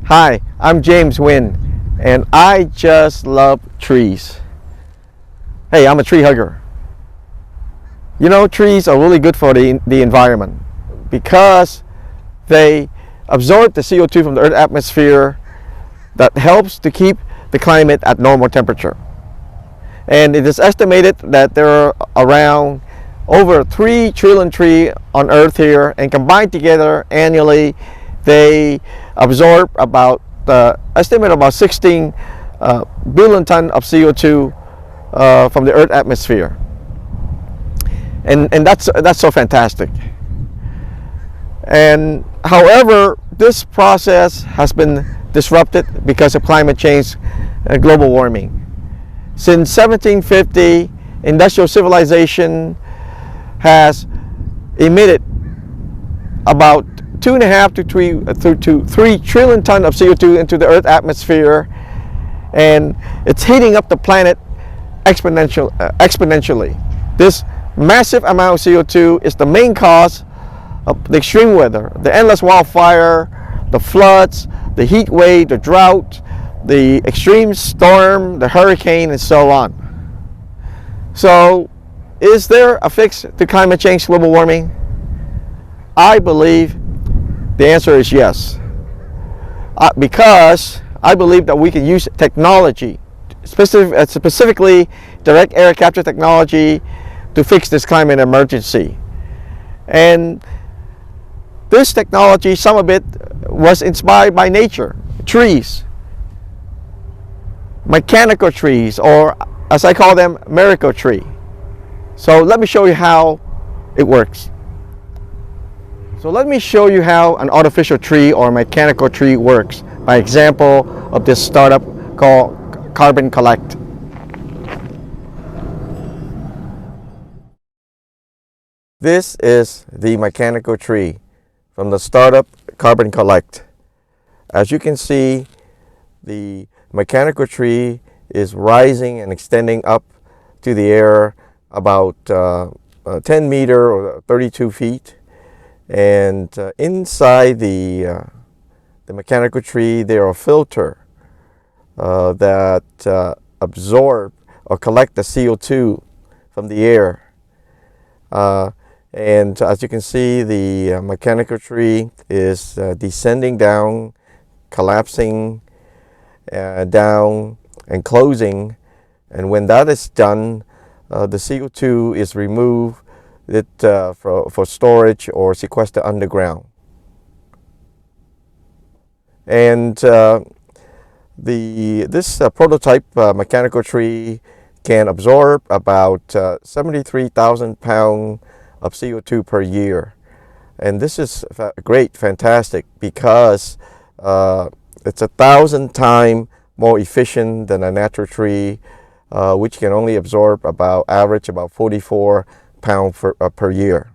Hi, I'm James Wynn, and I just love trees. Hey, I'm a tree hugger. You know, trees are really good for the environment because they absorb the CO2 from the Earth's atmosphere that helps to keep the climate at normal temperature. And it is estimated that there are around over 3 trillion trees on Earth here, and combined together annually, they absorb about estimate about 16 billion tons of CO2 from the Earth's atmosphere, and that's so fantastic. And however, this process has been disrupted because of climate change and global warming. Since 1750, industrial civilization has emitted about 2.5 to 3 trillion tons of CO2 into the Earth's atmosphere, and it's heating up the planet exponentially. This massive amount of CO2 is the main cause of the extreme weather, the endless wildfire, the floods, the heat wave, the drought, the extreme storm, the hurricane, and so on. So, is there a fix to climate change, global warming? I believe the answer is yes. Because I believe that we can use technology, specifically direct air capture technology, to fix this climate emergency. And this technology, some of it was inspired by nature, trees, mechanical trees, or as I call them, miracle tree. So let me show you how it works. So let me show you how an artificial tree or mechanical tree works by example of this startup called Carbon Collect. This is the mechanical tree from the startup Carbon Collect. As you can see, the mechanical tree is rising and extending up to the air about 10 meters or 32 feet. And inside the mechanical tree, there are filters that absorb or collect the CO2 from the air. And as you can see, the mechanical tree is descending down, collapsing down, and closing. And when that is done, the CO2 is removed for storage or sequester underground. And this prototype mechanical tree can absorb about 73,000 pounds of CO2 per year. And this is great, fantastic, because it's 1,000 times more efficient than a natural tree, which can only absorb average about 44 pounds per year.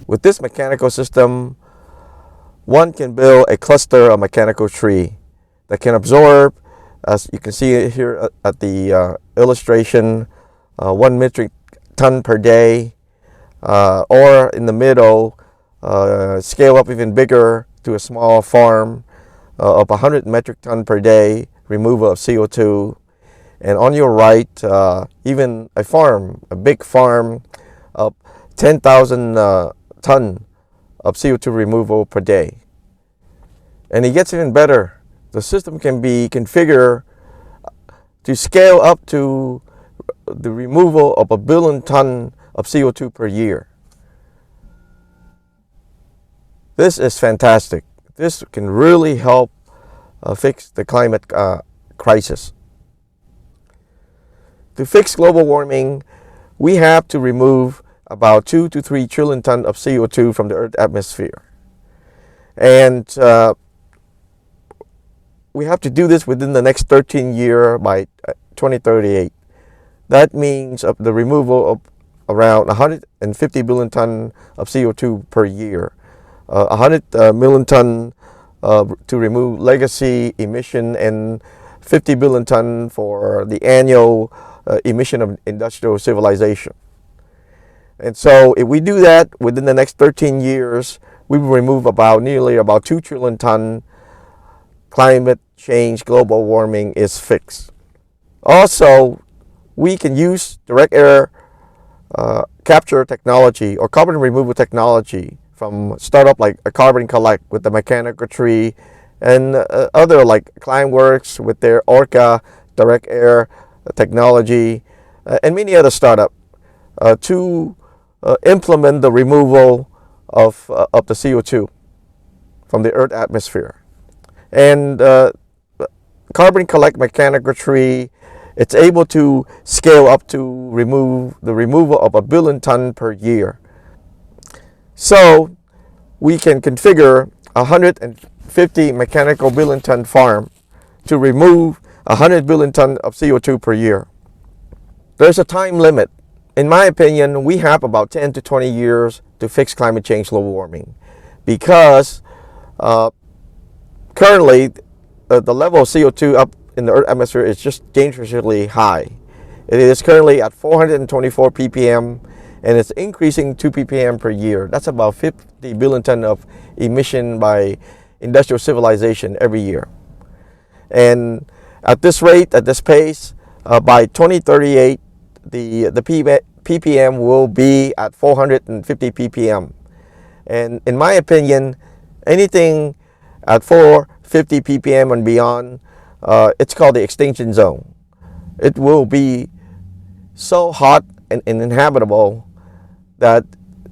With this mechanical system, one can build a cluster of mechanical tree that can absorb, as you can see here at the illustration, 1 metric ton per day, or in the middle, scale up even bigger to a small farm of 100 metric ton per day removal of CO2. And on your right, even a big farm of 10,000 ton of CO2 removal per day. And it gets even better. The system can be configured to scale up to the removal of 1 billion ton of CO2 per year. This is fantastic. This can really help fix the climate crisis. To fix global warming, we have to remove about 2 to 3 trillion tons of CO2 from the Earth's atmosphere. And we have to do this within the next 13 years by 2038. That means the removal of around 150 billion tons of CO2 per year. 100 million tons to remove legacy emission, and 50 billion tons for the annual emission of industrial civilization. And so if we do that within the next 13 years, we will remove nearly about 2 trillion ton. Climate change, global warming is fixed. Also, we can use direct air capture technology or carbon removal technology from startup like a Carbon Collect with the mechanical tree, and other like Climeworks with their Orca direct air technology, and many other startups to implement the removal of the CO2 from the Earth atmosphere. And Carbon Collect mechanical tree, it's able to scale up to remove the removal of 1 billion ton per year. So we can configure 150 mechanical billion ton farm to remove 100 billion ton of CO2 per year. There's a time limit. In my opinion, we have about 10 to 20 years to fix climate change, global warming, because currently the level of CO2 up in the Earth atmosphere is just dangerously high. It is currently at 424 ppm, and it's increasing 2 ppm per year. That's about 50 billion ton of emission by industrial civilization every year. And at this rate, at this pace, by 2038, the ppm will be at 450 ppm. And in my opinion, anything at 450 ppm and beyond, it's called the extinction zone. It will be so hot and uninhabitable that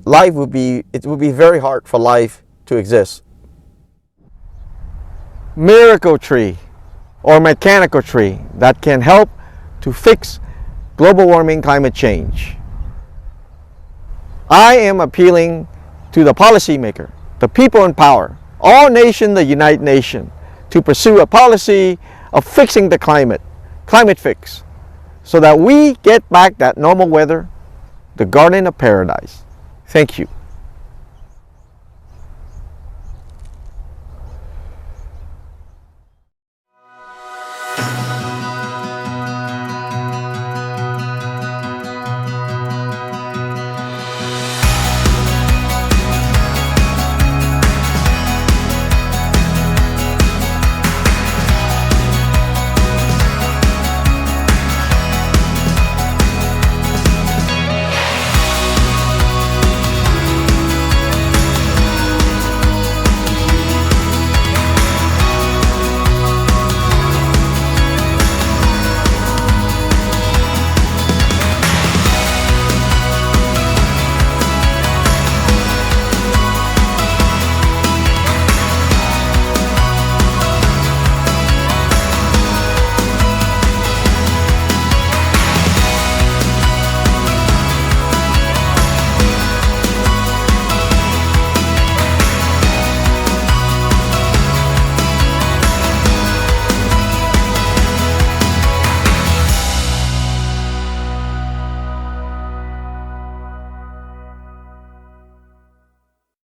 it will be very hard for life to exist. Miracle tree or mechanical tree that can help to fix global warming, climate change. I am appealing to the policymaker, the people in power, all nations, the United Nations, to pursue a policy of fixing the climate fix, so that we get back that normal weather, the Garden of Paradise. Thank you.